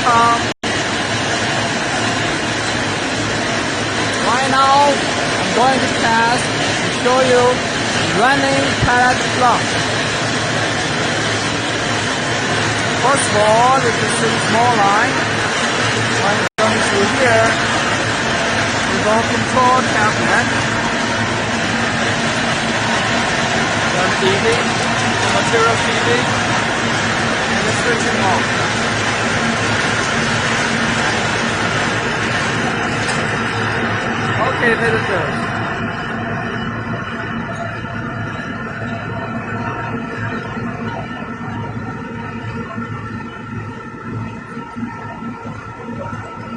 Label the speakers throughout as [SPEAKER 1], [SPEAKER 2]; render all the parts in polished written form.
[SPEAKER 1] welcome. Right now, I'm going to test and show you running pellet plant. First of all, you can see small line. When going through here, we go control cabinet. Then feeding, material feeding, and the switching off. Okay, visitors.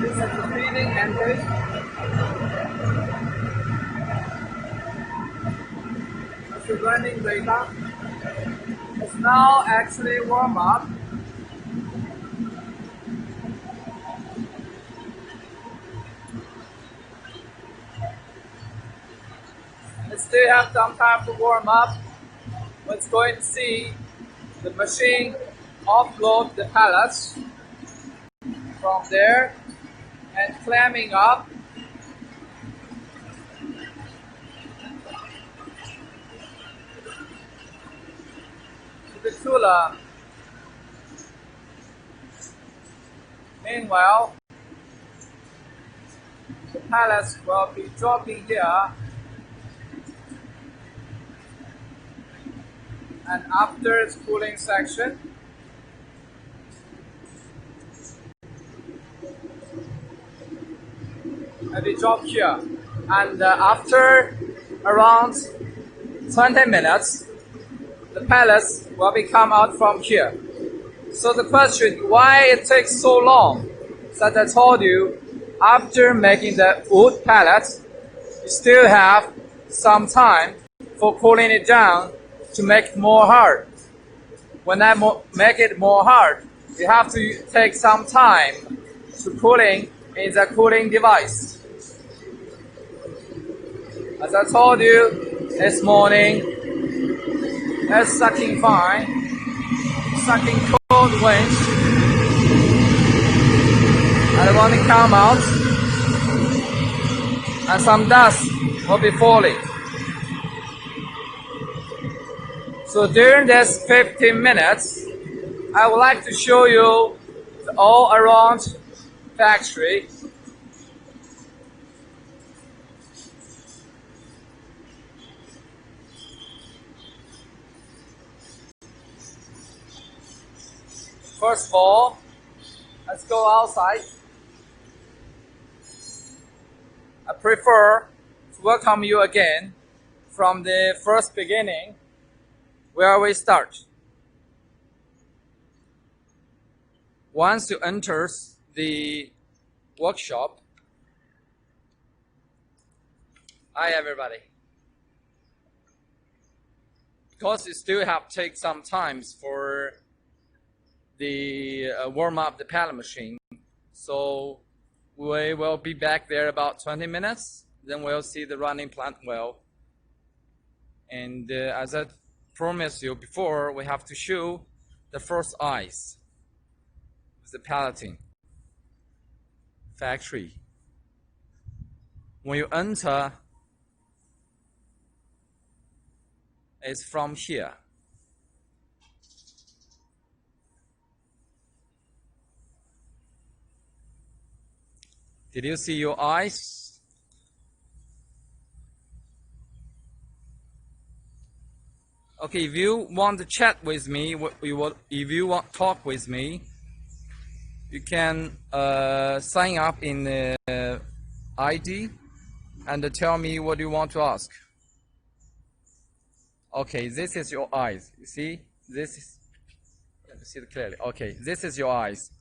[SPEAKER 1] This is the feeding engine. It's the running data. It's now actually warm up. It still have some time to warm up. Let's go and see the machine offload the pellets from there and clamming up. To the cooler. Meanwhile, the pellets will be dropping here. And after its cooling section, and we drop here. And after around 20 minutes, the pellets will be come out from here. So the question, why it takes so long? So as I told you, after making the wood pellets, you still have some time for cooling it down to make it more hard. When I make it more hard, you have to take some time to cooling in the cooling device. As I told you this morning, it's sucking fine, sucking cold winds, and when it comes out, and some dust will be falling. So during this 15 minutes, I would like to show you the all around factory. First of all, let's go outside. I prefer to welcome you again from the first beginning where we start. Once you enter the workshop, hi everybody. Because you still have to take some time for the warm up the pellet machine, so we will be back there about 20 minutes. Then we'll see the running plant well. And as I promised you before, we have to show the first eyes of the pelleting factory. When you enter, it's from here. Did you see your eyes? Okay, if you want to chat with me, if you want to talk with me, you can sign up in the ID and tell me what you want to ask. Okay, this is your eyes. You see, this is, let me see it clearly. Okay, this is your eyes,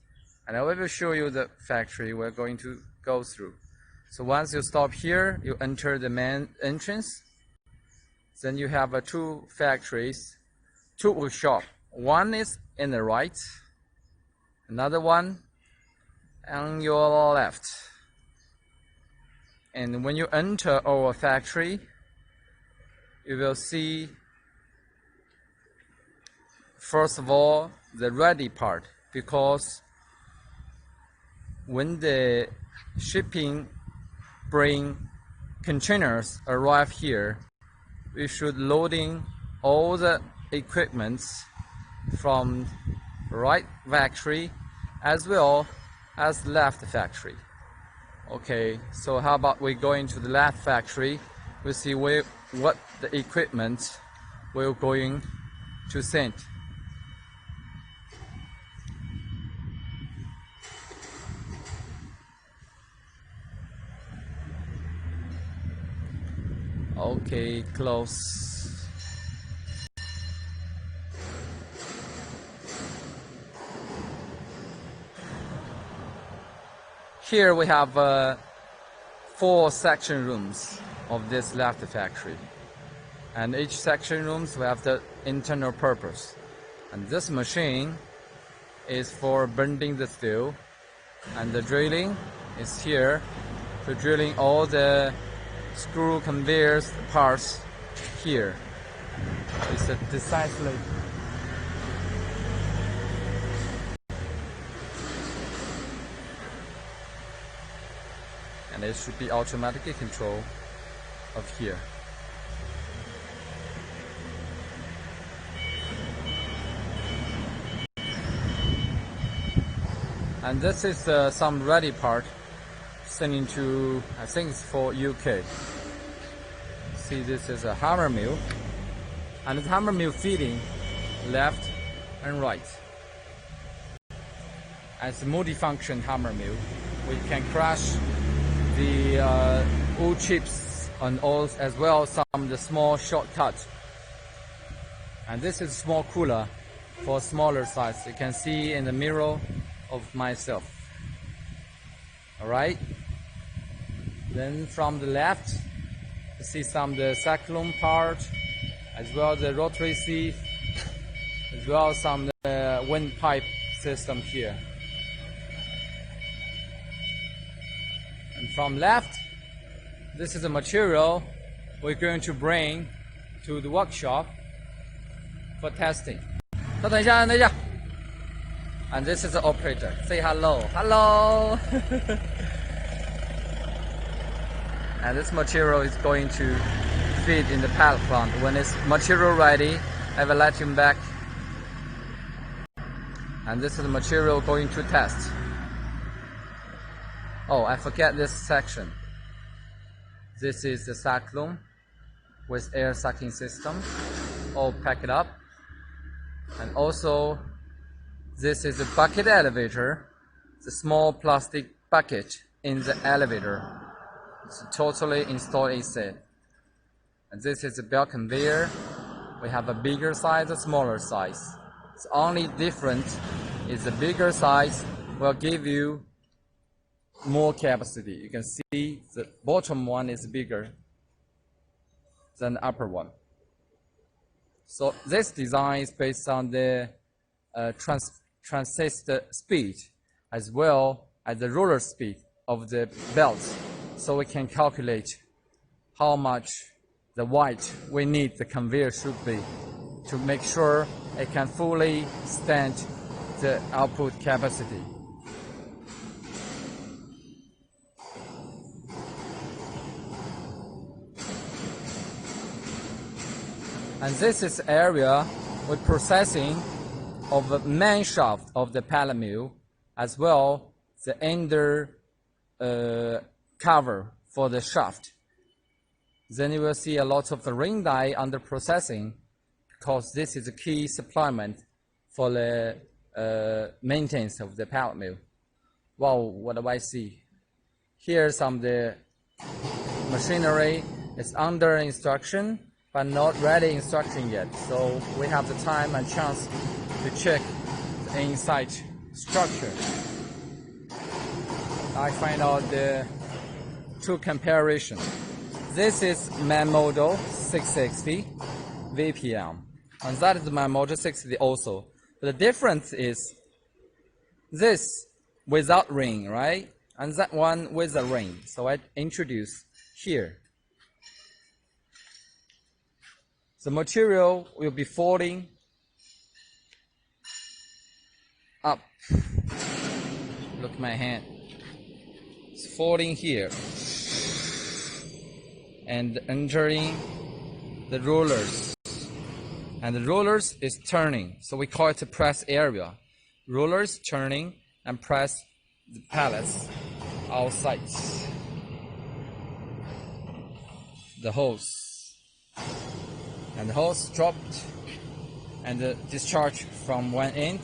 [SPEAKER 1] and I will show you the factory we're going to go through. So once you stop here, you enter the main entrance. Then you have two factories, two workshops. One is in the right, another one on your left. And when you enter our factory, you will see, first of all, the ready part, because when the shipping bring containers arrive here, we should loading all the equipments from right factory as well as left factory. Okay, so how about we go into the left factory? We see what the equipment we're going to send. Okay, close. Here we have 4 section rooms of this left factory, and each section rooms we have the internal purpose. And this machine is for bending the steel, and the drilling is here for drilling all the screw conveyors parts here. It's a decisively and it should be automatically controlled of here. And this is some ready part sending to, I think it's for UK. See, this is a hammer mill, and the hammer mill feeding left and right. As a multifunction hammer mill, we can crush the wood chips and all, as well as some of the small shortcuts. And this is a small cooler for smaller size. You can see in the mirror of myself. Alright. Then from the left, you see some of the cyclone part, as well as the rotary sieve, as well as some of the windpipe system here. And from left, this is the material we're going to bring to the workshop for testing. And this is the operator. Say hello. Hello. And this material is going to feed in the pallet plant. When it's material ready, I will let him back. And this is the material going to test. Oh, I forget this section. This is the cyclone with air sucking system. All packed up. And also, this is a bucket elevator. It's a small plastic bucket in the elevator. It's totally installed AC. And this is a belt conveyor. We have a bigger size, a smaller size. The only difference is the bigger size will give you more capacity. You can see the bottom one is bigger than the upper one. So this design is based on the transistor speed as well as the roller speed of the belt. So we can calculate how much the weight we need the conveyor should be to make sure it can fully stand the output capacity. And this is area with processing of the main shaft of the pellet mill, as well the under cover for the shaft. Then you will see a lot of the ring die under processing, because this is a key supplement for the maintenance of the pellet mill. Wow, what do I see? Here's some of the machinery is under instruction, but not ready instruction yet. So we have the time and chance to check the inside structure. I find out the two comparison. This is my model 660 VPM, and that is my model 660 also. But the difference is this without ring, right? And that one with a ring. So I introduce here. The material will be falling up. Look at my hand. It's falling here and entering the rollers, and the rollers is turning, so we call it a press area. Rollers turning and press the pellets outside the hose, and the hose dropped, and the discharge from one end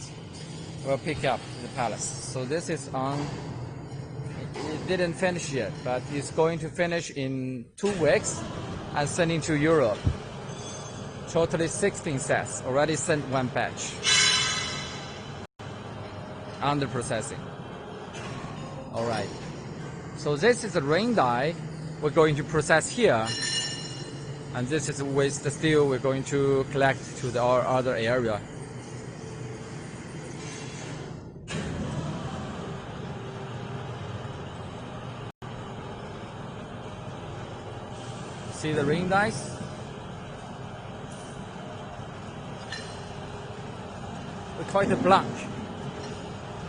[SPEAKER 1] will pick up the pellets. So this is on. It didn't finish yet, but it's going to finish in 2 weeks and sending to Europe. Totally 16 sets. Already sent 1 batch. Under processing. Alright. So this is the ring die we're going to process here. And this is with the steel we're going to collect to our other area. See the ring dies? We call it a blank.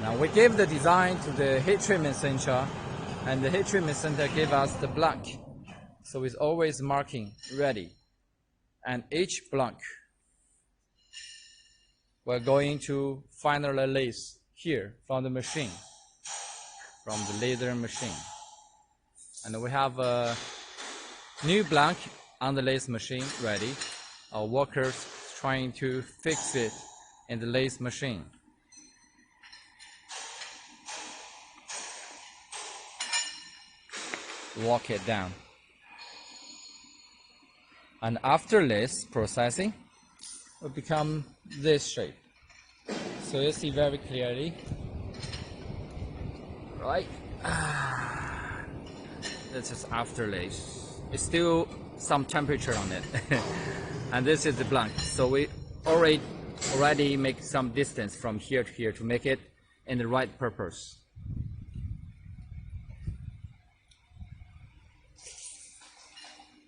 [SPEAKER 1] Now we gave the design to the heat treatment center, and the heat treatment center gave us the blank. So it's always marking ready. And each blank we're going to finally lace here from the machine, from the laser machine. And we have a new blank on the lathe machine ready. Our workers trying to fix it in the lathe machine. Walk it down. And after this processing, it will become this shape. So you see very clearly, right? This is after lathe. It's still some temperature on it. And this is the blank. So we already make some distance from here to here to make it in the right purpose.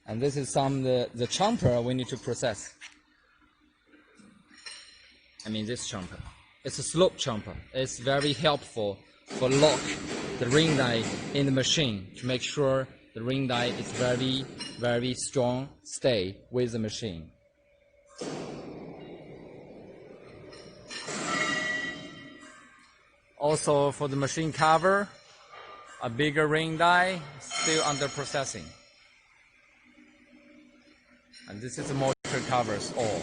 [SPEAKER 1] And this is the chomper we need to process. I mean this chomper. It's a slope chomper. It's very helpful for lock the ring die in the machine to make sure the ring die is very, very strong, stay with the machine. Also for the machine cover, a bigger ring die still under processing. And this is the motor covers all.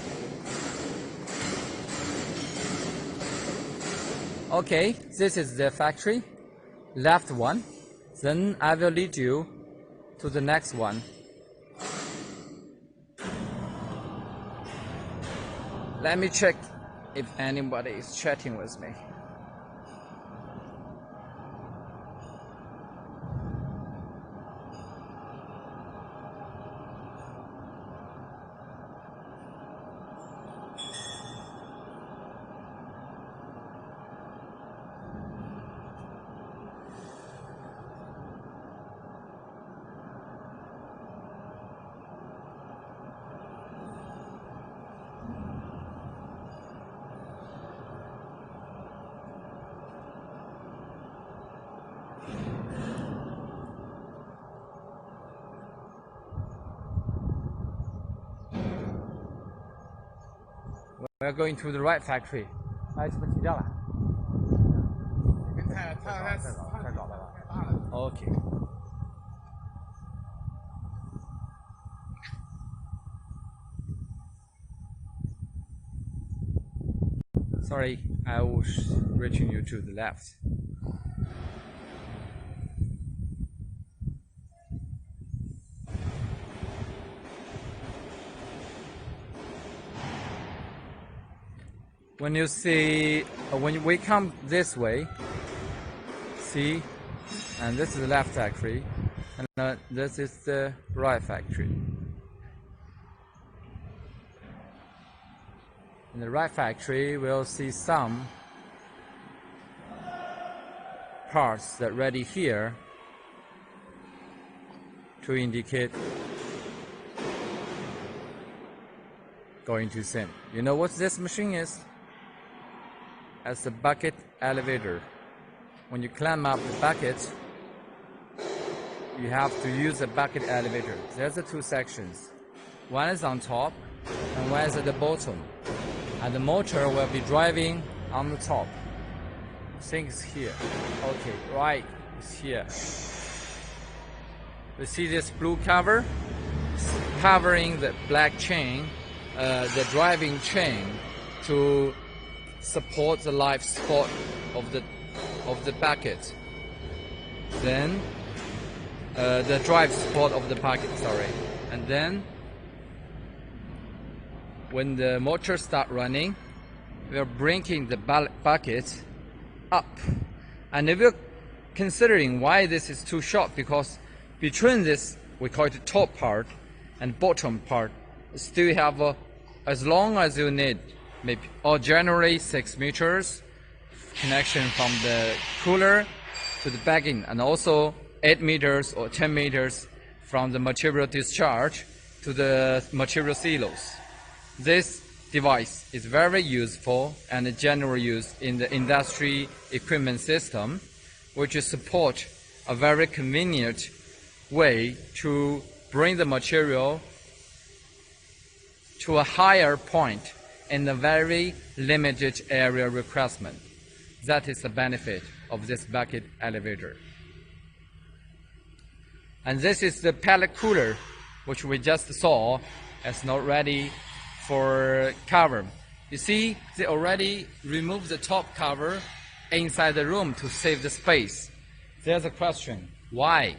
[SPEAKER 1] Okay, this is the factory, left one. Then I will lead you to the next one. Let me check if anybody is chatting with me. We're going to the right factory. 哎，这不提掉了？太早了吧 ？OK。Sorry, I was reaching you to the left. When you see, when we come this way, see, and this is the left factory, and this is the right factory. In the right factory, we'll see some parts that ready here to indicate going to send. You know what this machine is? As a bucket elevator. When you climb up the bucket, you have to use a bucket elevator. There's the two sections. One is on top and one is at the bottom. And the motor will be driving on the top. Things here. Okay, right, it's here. You see this blue cover? It's covering the black chain, the driving chain, to support the life support of the bucket. Then the drive support of the bucket, sorry. And then when the motor start running, we are bringing the bucket up. And if you're considering why this is too short, because between this, we call it the top part and bottom part, still have as long as you need, maybe, or generally 6 meters connection from the cooler to the bagging, and also 8 meters or 10 meters from the material discharge to the material silos. This device is very useful and generally used in the industry equipment system, which support a very convenient way to bring the material to a higher point in a very limited area requirement. That is the benefit of this bucket elevator. And this is the pellet cooler, which we just saw as not ready for cover. You see, they already removed the top cover inside the room to save the space. There's a question, why?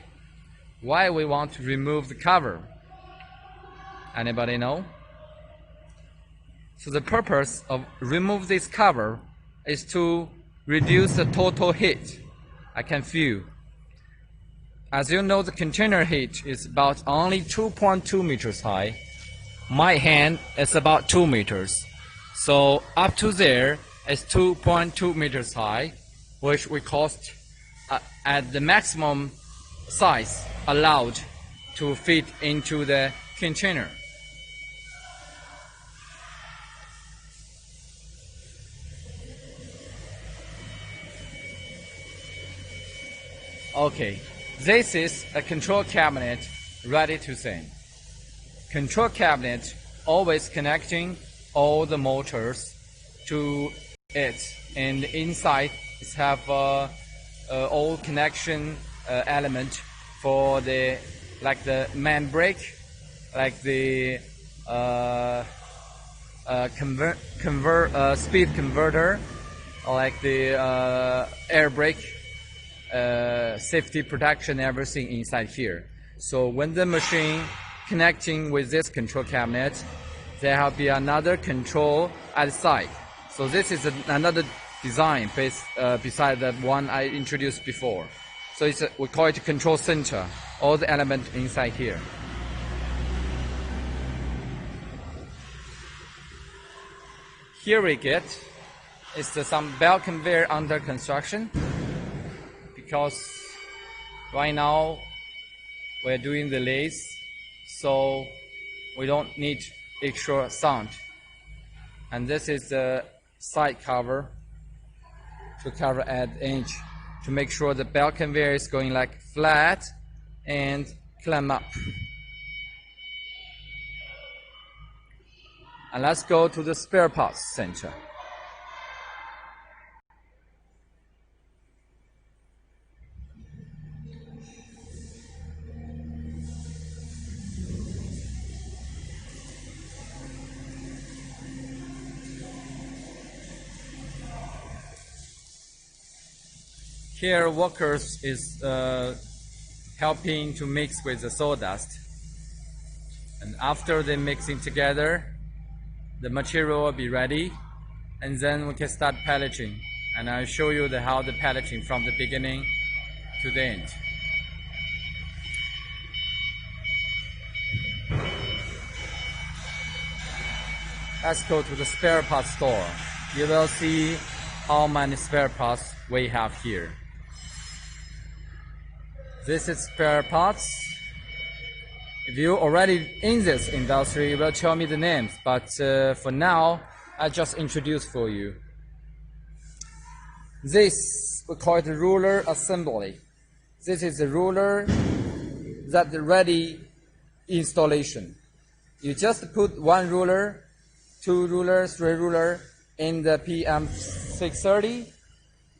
[SPEAKER 1] Why we want to remove the cover? Anybody know? So the purpose of remove this cover is to reduce the total heat I can feel. As you know, the container heat is about only 2.2 meters high. My hand is about 2 meters. So up to there is 2.2 meters high, which we cost at the maximum size allowed to fit into the container. Okay, this is a control cabinet ready to send. Control cabinet always connecting all the motors to it, and inside it have all connection element for the like the main brake, like the speed converter, or like the air brake, safety protection, everything inside here. So when the machine connecting with this control cabinet, there will be another control at the side. So this is another design based beside the one I introduced before. So we call it a control center, all the elements inside here. Here we get is some belt conveyor under construction, because right now we're doing the lathe, so we don't need extra sound. And this is the side cover to cover at inch to make sure the belt conveyor is going like flat and climb up. And let's go to the spare parts center. Here workers is helping to mix with the sawdust, and after they mixing together, the material will be ready, and then we can start pelleting, and I'll show you how the pelleting from the beginning to the end. Let's go to the spare parts store. You will see how many spare parts we have here. This is spare parts. If you're already in this industry, you will tell me the names, but for now, I just introduce for you. This we call it the ruler assembly. This is the ruler that ready installation. You just put one ruler, two rulers, three ruler in the PM630,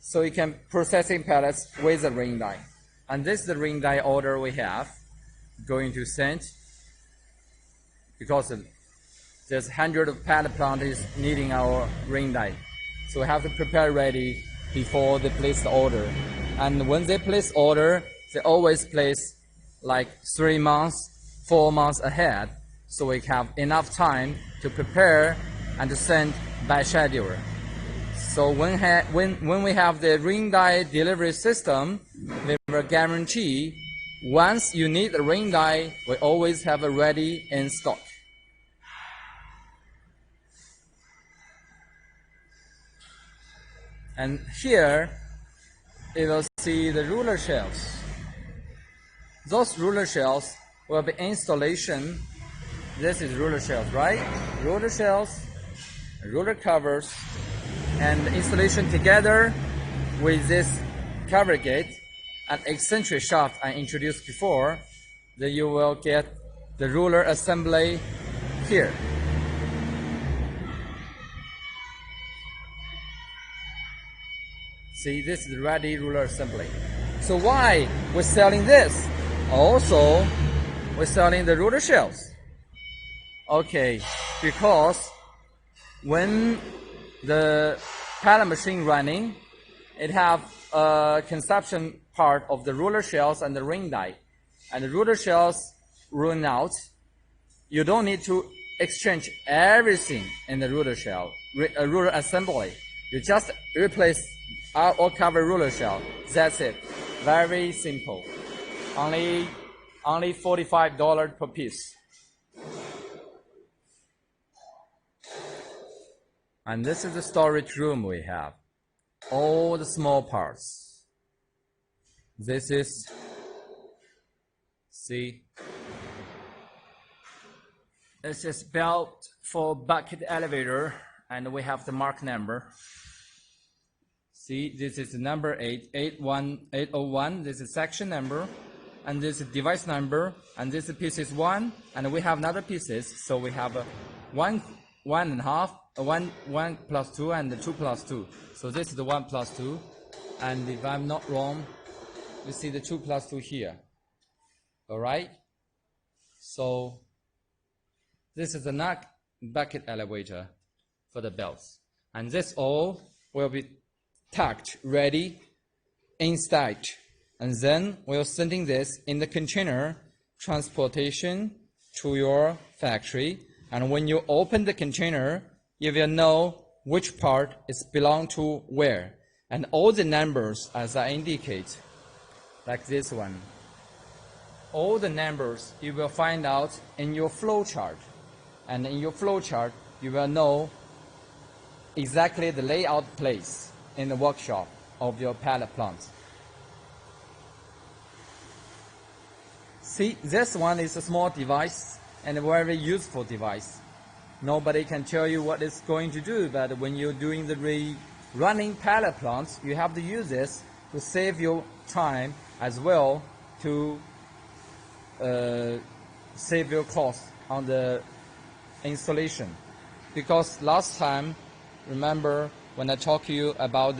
[SPEAKER 1] so you can processing pellets with the ring die. And this is the ring die order we have going to send, because there's 100 of pellet plant is needing our ring die. So we have to prepare ready before they place the order. And when they place order, they always place like 3 months, 4 months ahead. So we have enough time to prepare and to send by schedule. So when we have the ring die delivery system, we will guarantee once you need the ring die, we always have a ready in stock. And here, you will see the ruler shells. Those ruler shells will be installation. This is ruler shells, right? Ruler shells, ruler covers, and installation together with this cover gate and eccentric shaft I introduced before. Then you will get the ruler assembly here. See, this is the ready ruler assembly. So why we're selling this? Also, we're selling the ruler shells. Okay, because when the pellet machine running, it have a consumption part of the ruler shells and the ring die. And the ruler shells run out. You don't need to exchange everything in the ruler shell, ruler assembly. You just replace or cover ruler shell. That's it. Very simple. Only $45 per piece. And this is the storage room we have. All the small parts. This is, see, this is belt for bucket elevator, and we have the mark number. See, this is the number 801. This is section number, and this is device number, and this is pieces 1, and we have another pieces. So we have a 1 plus 2, and the 2 plus 2. So this is the 1 plus 2, and if I'm not wrong, you see the 2 plus 2 here. All right. So this is the nut bucket elevator for the belts, and this all will be tucked ready inside, and then we're sending this in the container transportation to your factory. And when you open the container, you will know which part is belong to where, and all the numbers as I indicate, like this one, all the numbers you will find out in your flow chart, and in your flow chart you will know exactly the layout place in the workshop of your pellet plant. See, this one is a small device and a very useful device. Nobody can tell you what it's going to do, but when you're doing the running pellet plants, you have to use this to save your time as well, to save your cost on the installation. Because last time, remember when I talked to you about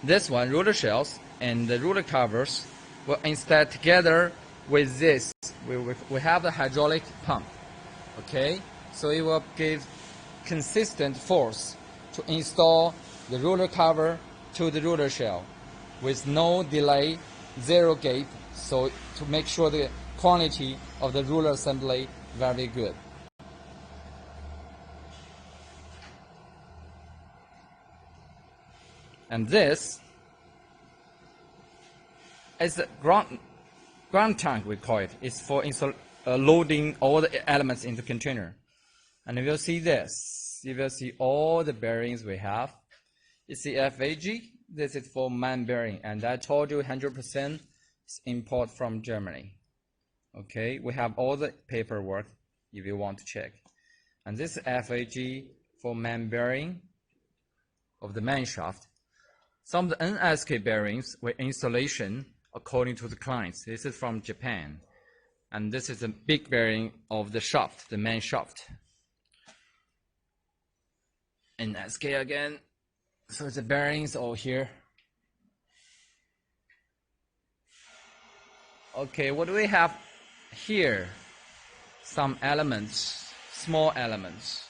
[SPEAKER 1] this one, ruler shells and the ruler covers, well, instead together with this, we have the hydraulic pump. Okay, so it will give consistent force to install the ruler cover to the ruler shell with no delay, zero gap, so to make sure the quality of the ruler assembly very good. And this is the ground tank, we call it. It's for loading all the elements into container. And you will see this. You will see all the bearings we have. It's the FAG. This is for man bearing. And I told you 100% is import from Germany. Okay, we have all the paperwork if you want to check. And this is FAG for man bearing of the man shaft. Some of the NSK bearings with installation according to the clients. This is from Japan. And this is a big bearing of the shaft, the main shaft. And SK again. So the bearings all here. Okay, what do we have here? Some elements, small elements.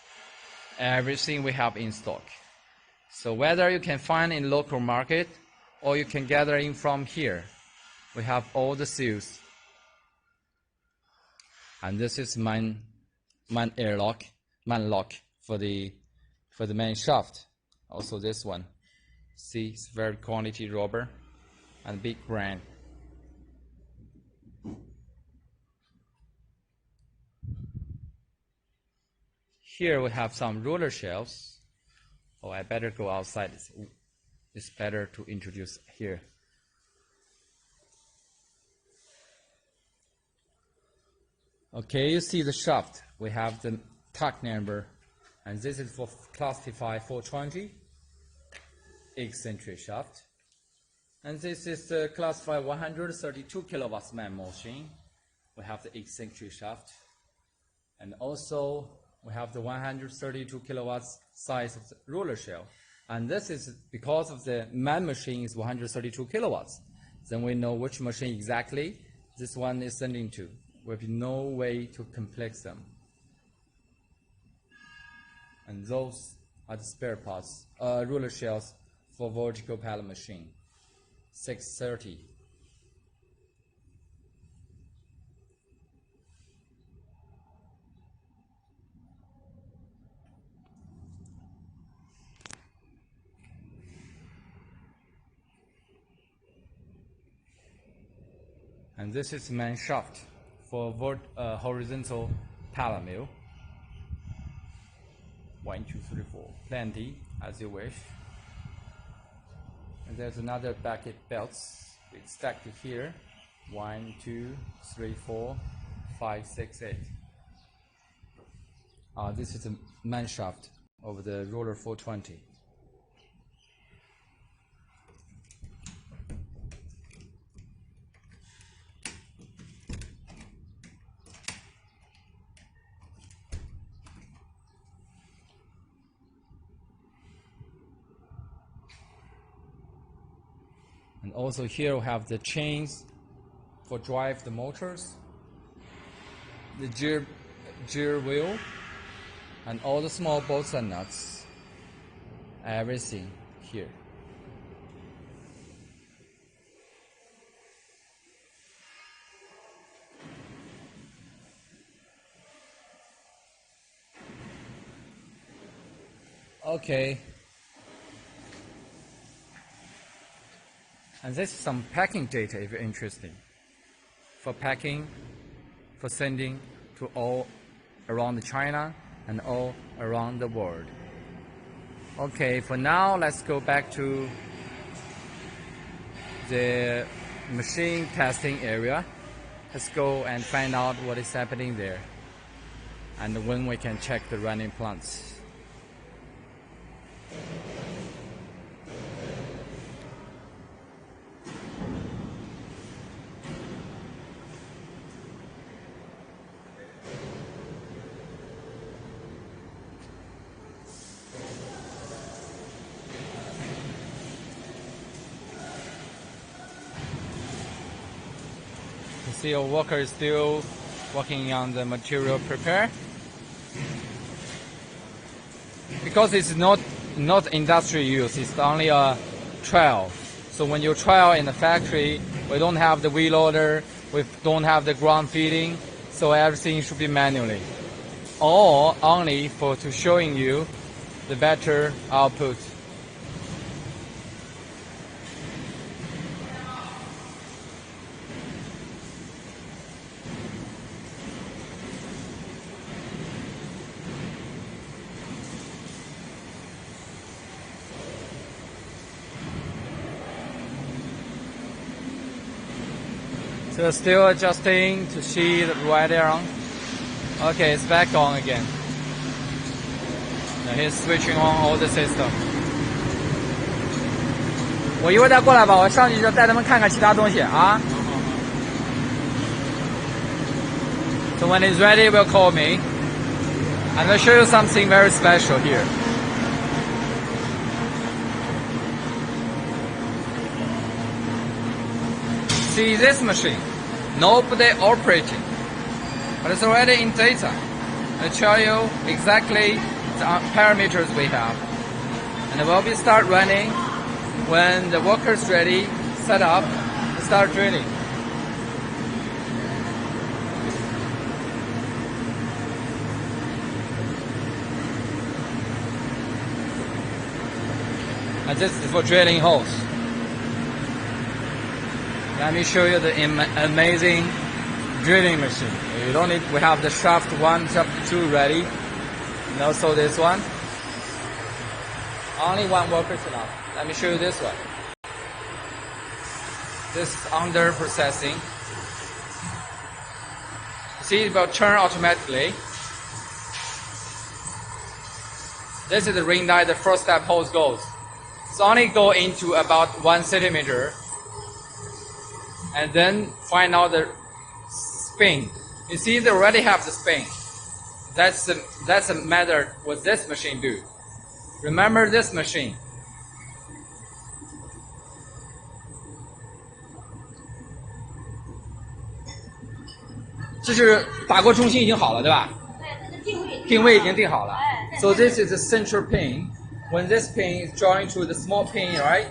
[SPEAKER 1] Everything we have in stock. So whether you can find in local market or you can gather in from here, we have all the seals. And this is man lock for the main shaft. Also this one. See, it's very quality rubber and big brand. Here we have some roller shelves. Oh, I better go outside. It's better to introduce here. Okay, you see the shaft. We have the tag number, and this is for classified 420 eccentric shaft. And this is the classified 132 kilowatts man machine. We have the eccentric shaft. And also, we have the 132 kilowatts size of the roller shell. And this is because of the man machine is 132 kilowatts. Then we know which machine exactly this one is sending to. We have no way to complex them. And those are the spare parts, roller shells for vertical pellet machine, 630. And this is main shaft for horizontal pellet mill. 1, 2, 3, 4. Plenty, as you wish. And there's another bucket belts. We stacked it here. 1, 2, 3, 4, 5, 6, 8. This is the main shaft of the roller 420. And also here we have the chains for drive the motors, the gear wheel, and all the small bolts and nuts, everything here. Okay. And this is some packing data if you're interested. For packing, for sending to all around China and all around the world. Okay, for now, let's go back to the machine testing area. Let's go and find out what is happening there and when we can check the running plants. You see, our worker is still working on the material prepare. Because it's not industrial use, it's only a trial. So when you trial in the factory, we don't have the wheel loader, we don't have the ground feeding, so everything should be manually. Or only to showing you the better output. So still adjusting to see the right on. Okay, it's back on again. Now he's switching on all the system. 我一会儿再过来吧，我上去就带他们看看其他东西啊。So when it's ready, will call me. I'm gonna show you something very special here. See this machine, nobody operating, but it's already in data. I tell you exactly the parameters we have, and it will be start running when the worker's ready, set up, and start drilling. And this is for drilling holes. Let me show you the amazing drilling machine. You don't need, we have the shaft 1, shaft 2 ready. And also this one. Only one worker is enough. Let me show you this one. This is under processing. See, it will turn automatically. This is the ring die, the first step hose goes. It's only go into about 1 centimeter. And then find out the spin. You see, they already have the spin. That's a method what this machine do. Remember this machine. 这是打过中心已经好了，对吧？定位已经定好了。So this is the central pin. When this pin is joined to the small pin, right?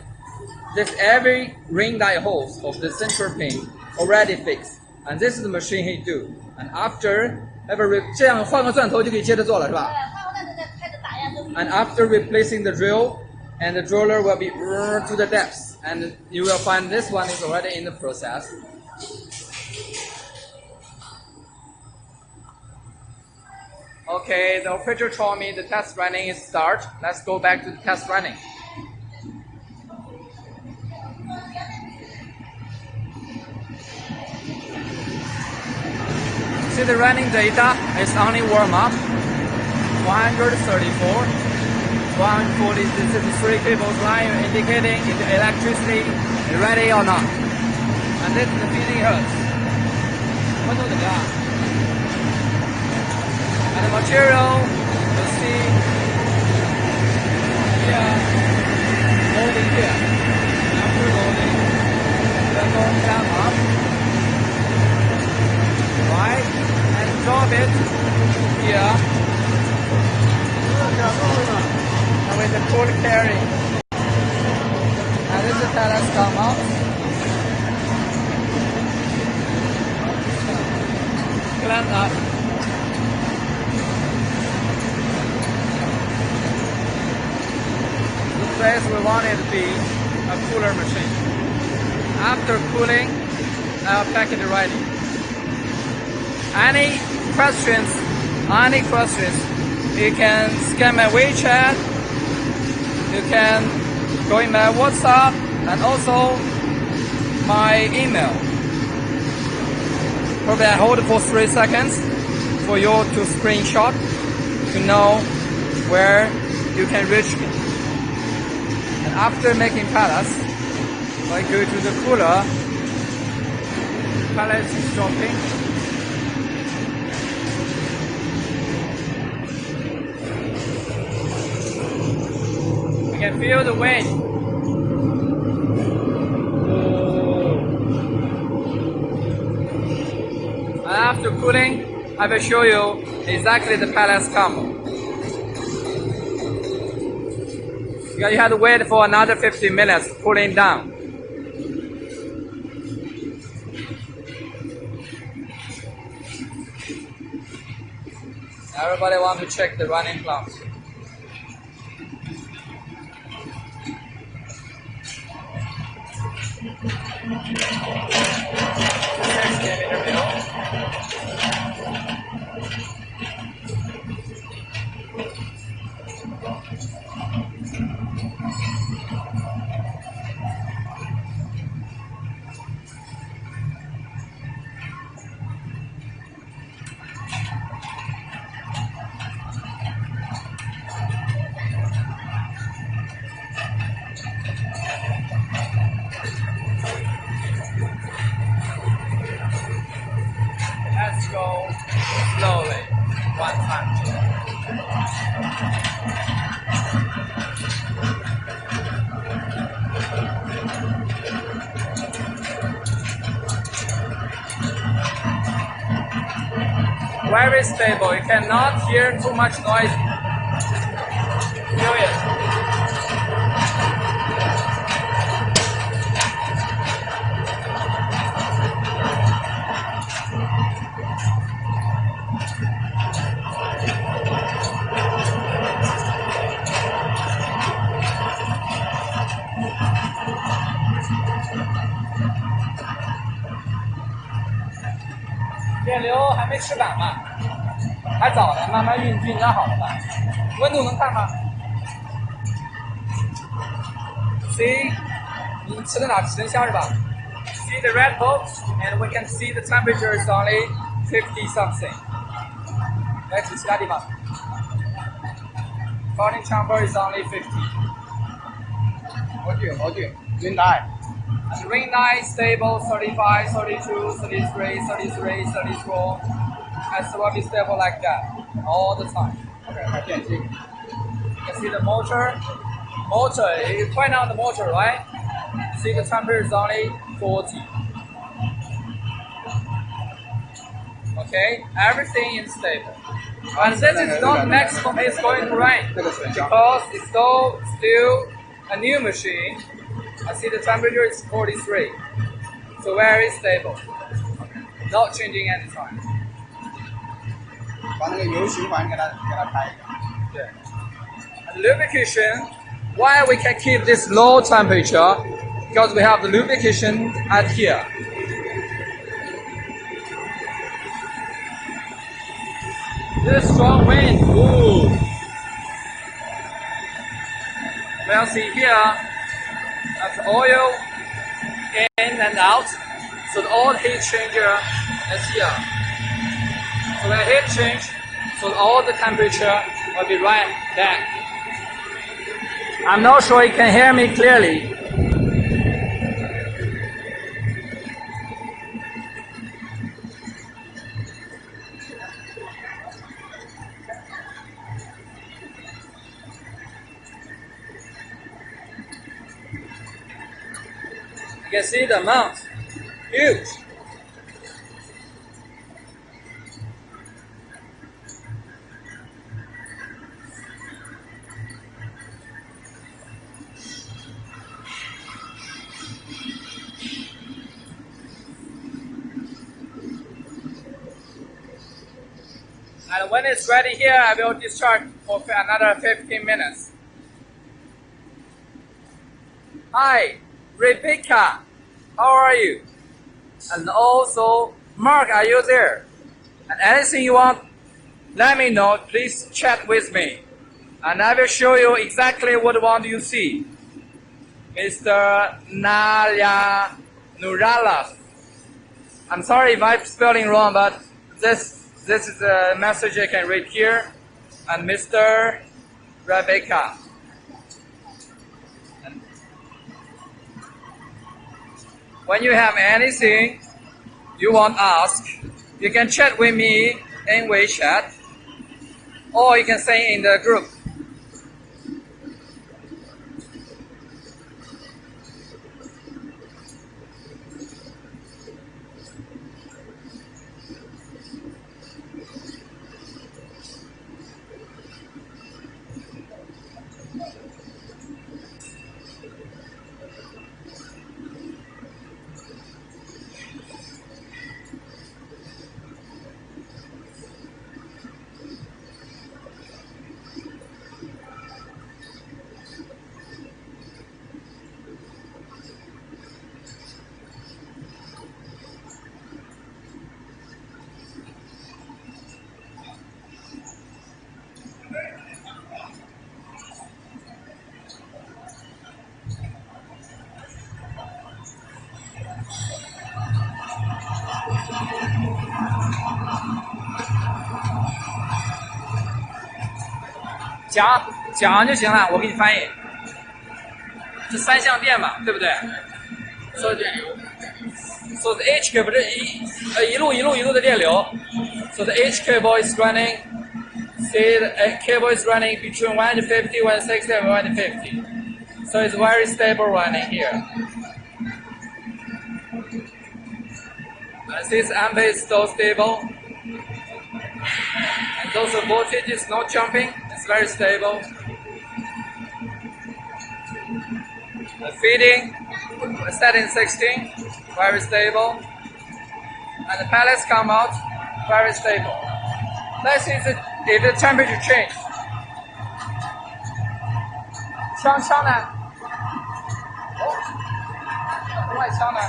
[SPEAKER 1] This every ring die holes of the central pin already fixed, and this is the machine he do. And after every 这样换个钻头就可以接着做了，是吧？ And after replacing the drill, and the driller will be to the depths, and you will find this one is already in the process. Okay, the operator told me the test running is start. Let's go back to the test running. See the running data is only warm up. 134, 140. This is the 3 cables line indicating if the electricity is ready or not. And this is the feeding hertz. And the material, you see here, loading here. After loading, then going down up, right, and drop it here. And with the full carry. And this is how that's come out. Clamp up. This place we want it to be a cooler machine. After cooling, I'll pack it ready. Any questions? You can scan my WeChat, you can go in my WhatsApp, and also my email. Probably I hold it for 3 seconds for you to screenshot to know where you can reach me. And after making pellets, I go to the cooler, pellets is dropping. You can feel the wind. And after cooling, I will show you exactly the pellets come. You have to wait for another 15 minutes cooling down. Everybody want to check the running clock. go slowly one time. Very stable. You cannot hear too much noise. Feel it. 电流还没吃满嘛，还早呢，慢慢运应该好了吧？温度能看吗 ？See， 你吃的哪吃香是吧 ？See the red box, and we can see the temperature is only 50 something. 来指其他地方 ，Counting chamber is only 50.
[SPEAKER 2] 我对 ，green light.
[SPEAKER 1] And ring light stable 35, 32, 33, 33, 34. And so will be stable like that all the time.
[SPEAKER 2] OK， 还电机。
[SPEAKER 1] You can see the motor. You point out the motor, right? See the temperature is only 40. Okay, everything is stable. And this is not maximum it's going to rain because it's still a new machine. I see the temperature is 43. So very stable. Not changing anytime.
[SPEAKER 2] 把那个油循环给它开一个。
[SPEAKER 1] 对。And lubrication, why we can keep this low temperature? Because we have the lubrication at here. This strong wind, ooh. Well, see here, that's oil in and out. So the oil heat changer is here. So when heat change, so all the temperature will be right back. I'm not sure you can hear me clearly. You can see the amount, huge. And when it's ready here, I will discharge for another 15 minutes. Hi, Rebecca, how are you? And also, Mark, are you there? And anything you want, let me know. Please chat with me. And I will show you exactly what want you see. Mr. Naya Nurala. I'm sorry if I'm spelling wrong, but this is a message I can read here. And Mr. Rebecca. And when you have anything you want to ask, you can chat with me in WeChat, or you can say in the group.讲就行了，我给你翻译。这三相电嘛，对不对？So So the H cable 一路的电流。So the H cable is running. See the cable is running between 150, 160, and 150. So it's very stable running here. And this amp is so stable. And those voltage is not jumping. It's very stable. The feeding set in 16, very stable. And the pellets come out, very stable. Let's see if the temperature change. 枪呢？哦，红外枪呢？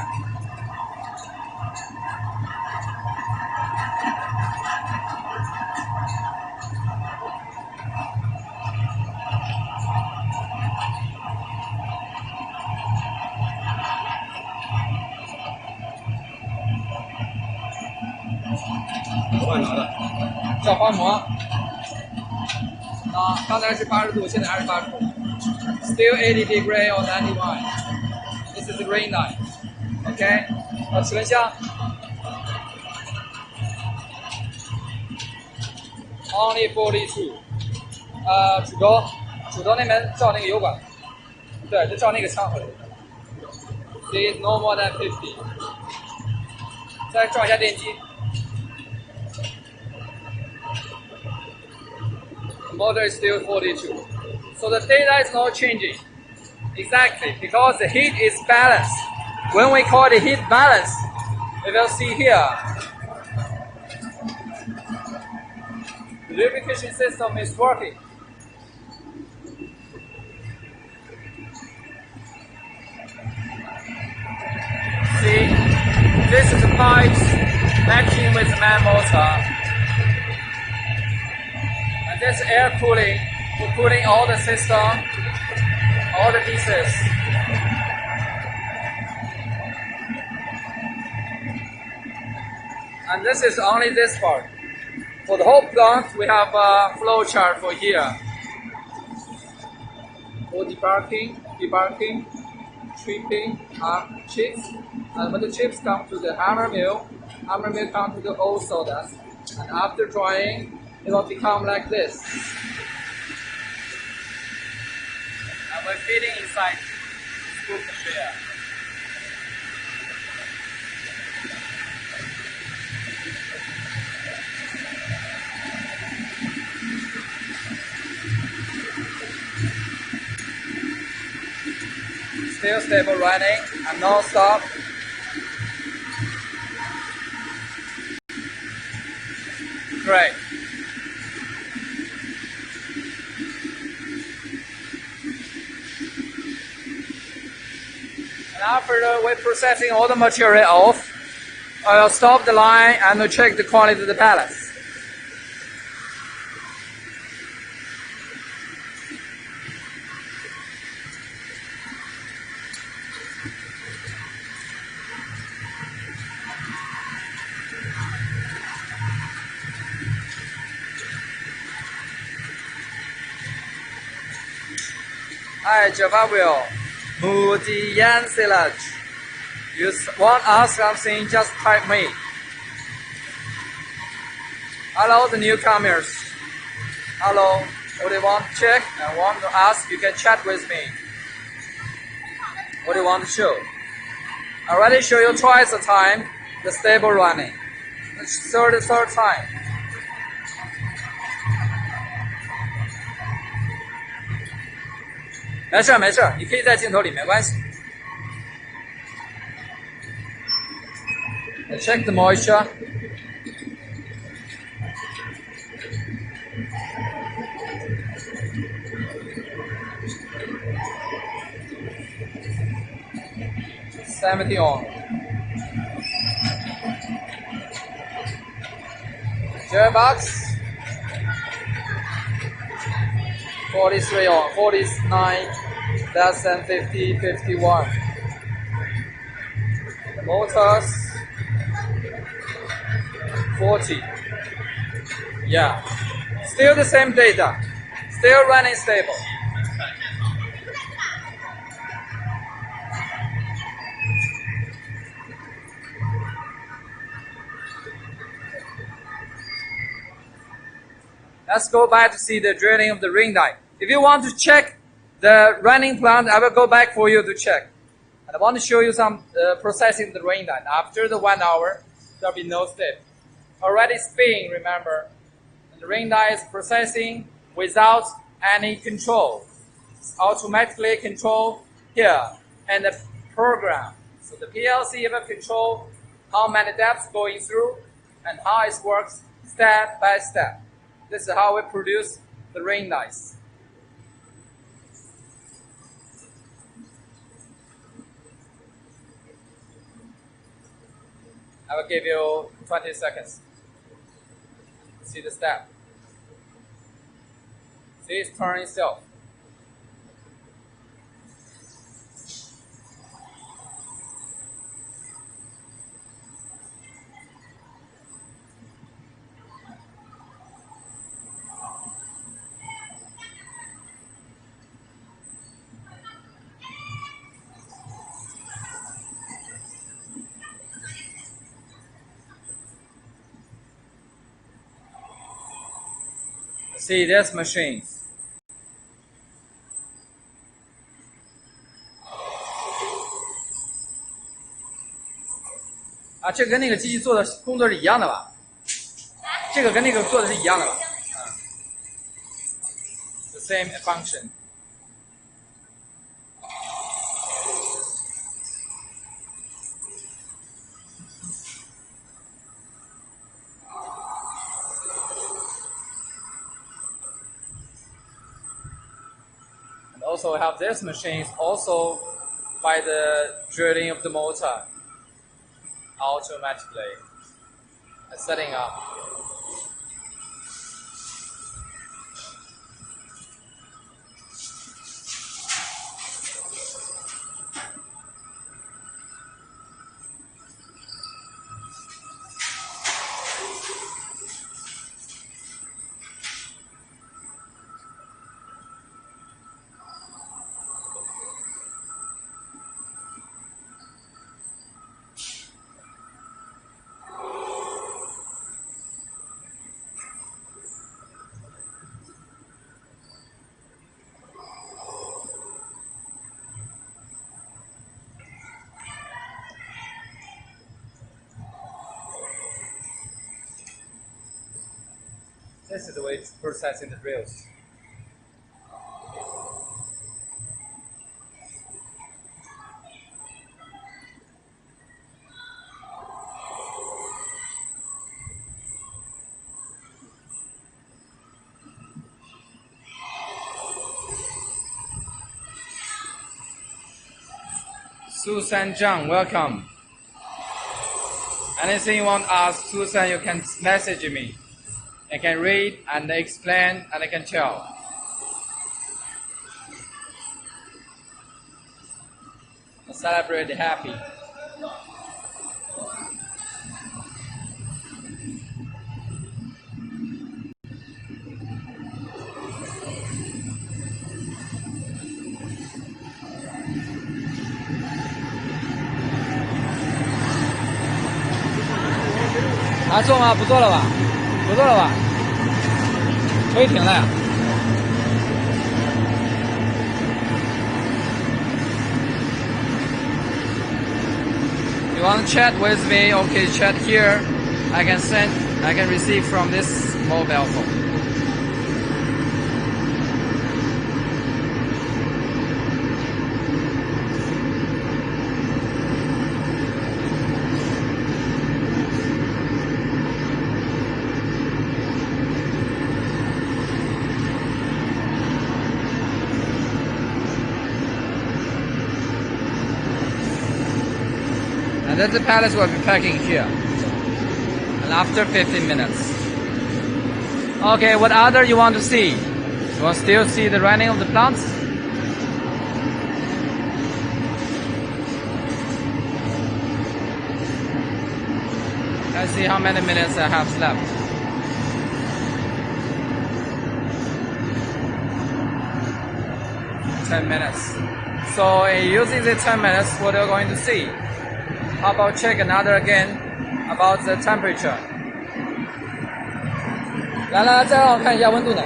[SPEAKER 2] 换拿的。
[SPEAKER 1] 小花膜。刚才是80度，现在还是80度。Still 80 degree or 91. This is the green line. Okay. 齿轮箱。Only 42. 主轴那边照那个油管，对，就照那个枪回来。See, no more than 50. 再照一下电机。The motor is still 42. So the data is not changing. Exactly, because the heat is balanced. When we call the heat balance, we will see here. The lubrication system is working. See, this is the pipes matching with the man motor. And this air cooling, for cooling all the system, all the pieces. And this is only this part. For the whole plant, we have a flow chart for here. For debarking, tripping, chips. And when the chips come to the hammer mill come to the old sawdust. And after drying, it will become like this. And we're feeding inside spool conveyor. Still stable running and non-stop. Great. And after we're processing all the material off, I'll stop the line and check the quality of the pellets. Hi, Javabuel. Moody Yan Silage. You want to ask something, just type me. Hello, the newcomers. Hello. What do you want to check and want to ask, you can chat with me. What do you want to show? I already show you twice the time, the stable running. It's third time.没事，你可以在镜头里没关系。Check the moisture. $70 on. Gearbox. 43 on, 49, less than 50, 51. The motors, 40. Yeah, still the same data, still running stable. Let's go back to see the drilling of the ring die. If you want to check the running plant, I will go back for you to check. And I want to show you some processing of the ring die. After the 1 hour, there'll be no step. Already spinning, remember. And the ring die is processing without any control. It's automatically controlled here and the program. So the PLC will control how many depths going through and how it works step by step. This is how we produce the ring dies. I will give you 20 seconds. See the step. See, it's turning itself. See this machine.啊，这跟那个机器做的工作是一样的吧？这个跟那个做的是一样的吧？The same function. And also have this machine also by the drilling of the motor automatically. Setting up. This is the way it's processing the drills. Susan Zhang, welcome. Anything you want to ask Susan, you can message me. I can read and explain and I can tell. Celebrate happy. Ah, 做吗？不做了吧？不做了吧？可以停了呀。You want to chat with me? Okay, chat here. I can receive from this mobile phone. And then the pellets will be packing here. And after 15 minutes. Okay, what other you want to see? You want to still see the running of the plants? Let's see how many minutes I have left. Ten minutes. So using the 10 minutes, what you're going to see? How about check another again about the temperature? 来来，再让我看一下温度呢。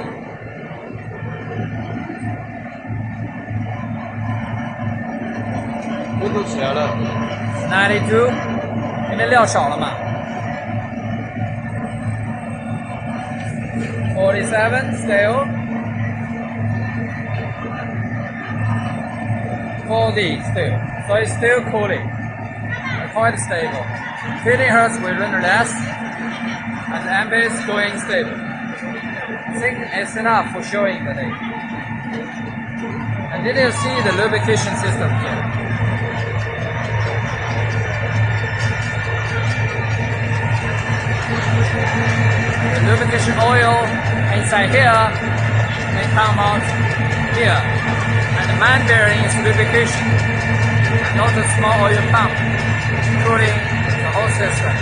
[SPEAKER 2] 温度起来了。
[SPEAKER 1] 92，因为料少了嘛。47 still. 40 still. So it's still cooling. Quite stable. 15 hertz will run less, and the ambient is going stable. I think it's enough for showing the day. And did you see the lubrication system here? The lubrication oil inside here may come out here, and the main bearing is lubrication, and not a small oil pump, cooling the whole system.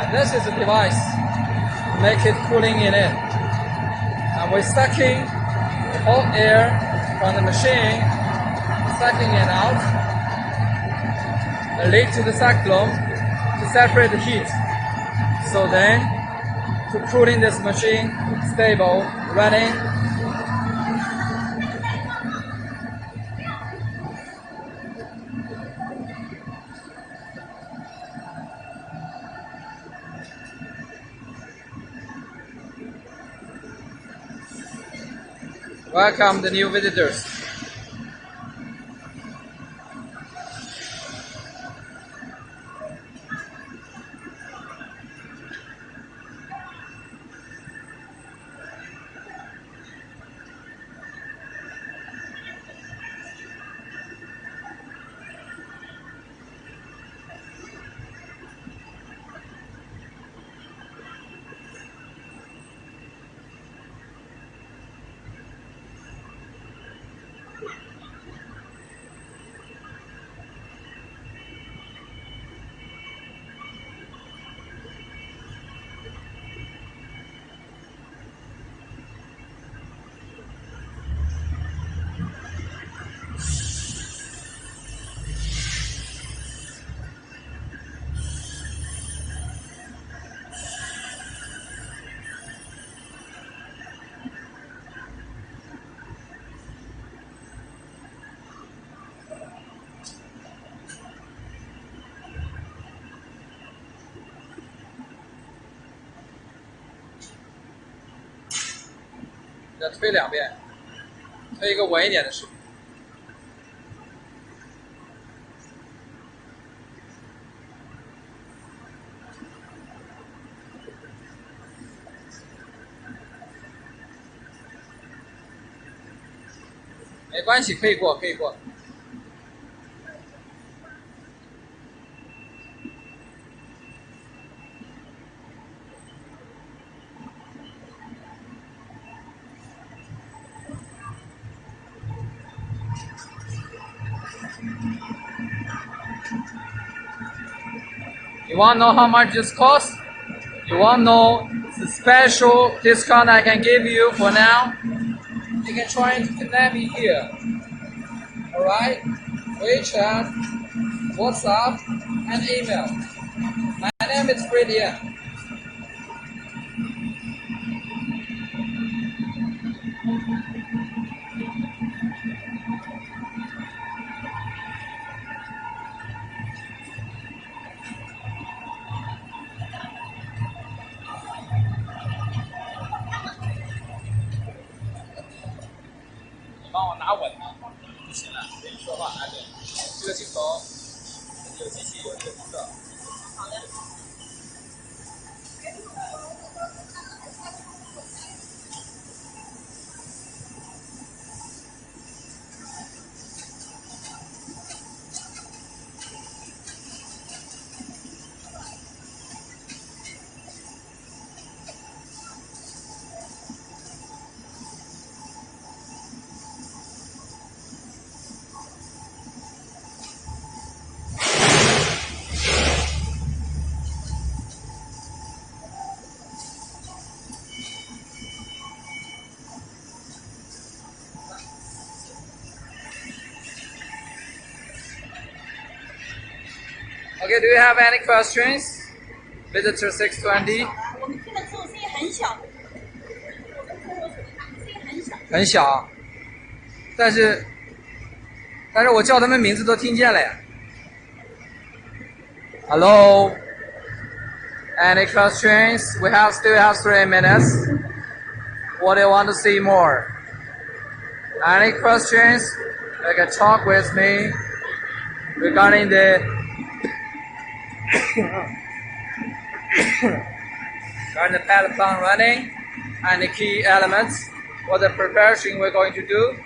[SPEAKER 1] And this is the device to make it cooling in it. And we're sucking hot air from the machine, sucking it out, and lead to the cyclone to separate the heat. So then, to cooling this machine, stable, running. Welcome the new visitors.再推2遍，推一个稳一点的视频。没关系，可以过，可以过。You want to know how much this costs? You want to know the special discount I can give you for now? You can try to connect me here. Alright? WeChat, WhatsApp, and email. My name is Fredian. Okay, do you have any questions? Visitor 620.
[SPEAKER 3] 我们听了之后声音很小，
[SPEAKER 1] 很小，但是我叫他们名字都听见了呀。Hello. Any questions? We still have 3 minutes. What do you want to see more? Any questions? You can talk with me regarding the pellet plant running and the key elements for the preparation we're going to do.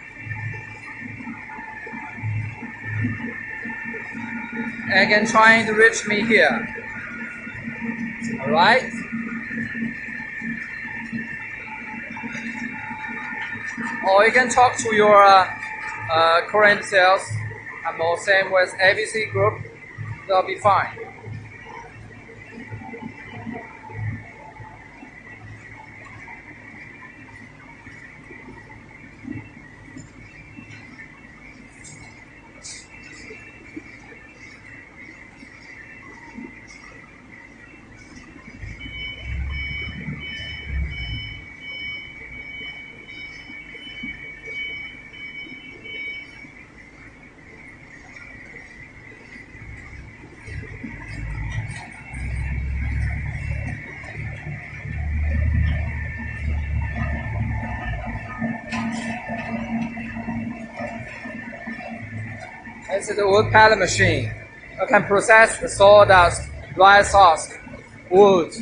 [SPEAKER 1] And you can try to reach me here. Alright? Or you can talk to your current sales and more same with ABC group. That'll be fine. This is the wood pellet machine. You can process the sawdust, rice husk, wood,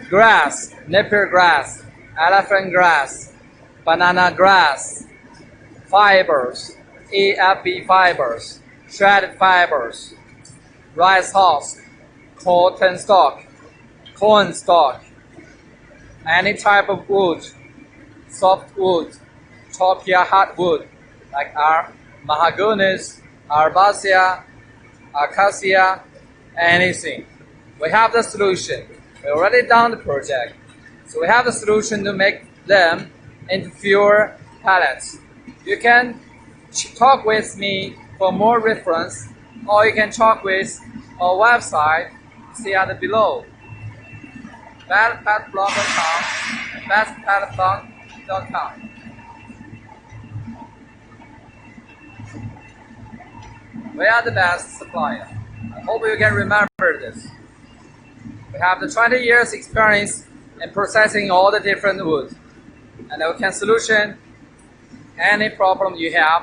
[SPEAKER 1] grass, napier grass, elephant grass, banana grass, fibers, AFB fibers, shredded fibers, rice husk, cotton stalk, corn stalk, any type of wood, soft wood, topia hardwood, like our mahagonis, Arbacia, Acacia, anything. We have the solution. We already done the project. So we have the solution to make them into fewer pellets. You can talk with me for more reference, or you can talk with our website, see at the below. bestpelletblog.com, bestpelletblog.com. We are the best supplier. I hope you can remember this. We have the 20 years experience in processing all the different wood, and we can solution any problem you have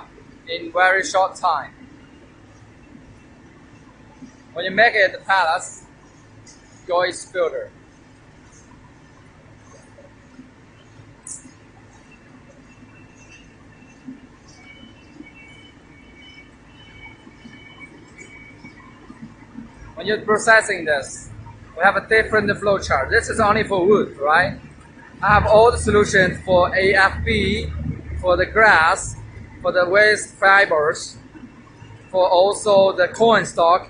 [SPEAKER 1] in very short time. When you make it the pellets, go is filter. When you're processing this, we have a different flow chart. This is only for wood, right? I have all the solutions for AFB, for the grass, for the waste fibers, for also the corn stalk,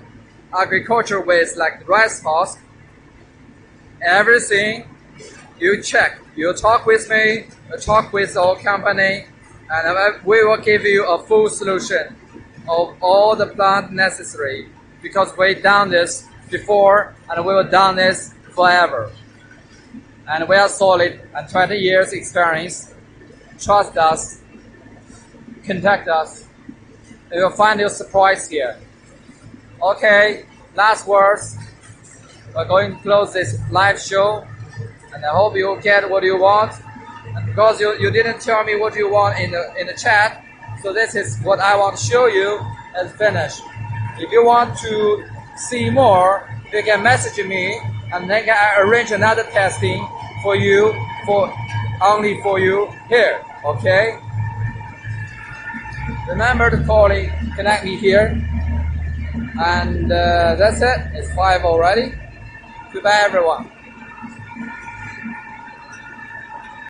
[SPEAKER 1] agriculture waste like the rice husk, everything you check. You talk with me, you talk with our company, and we will give you a full solution of all the plant necessary, because we've done this before and we will done this forever. And we are solid and 20 years experience. Trust us, contact us, and you'll find your surprise here. Okay, last words. We're going to close this live show, and I hope you get what you want. And because you didn't tell me what you want in the chat, so this is what I want to show you and finish. If you want to see more, you can message me, and then I arrange another testing for you, only for you here. Okay? Remember to connect me here. And that's it. It's 5 already. Goodbye, everyone.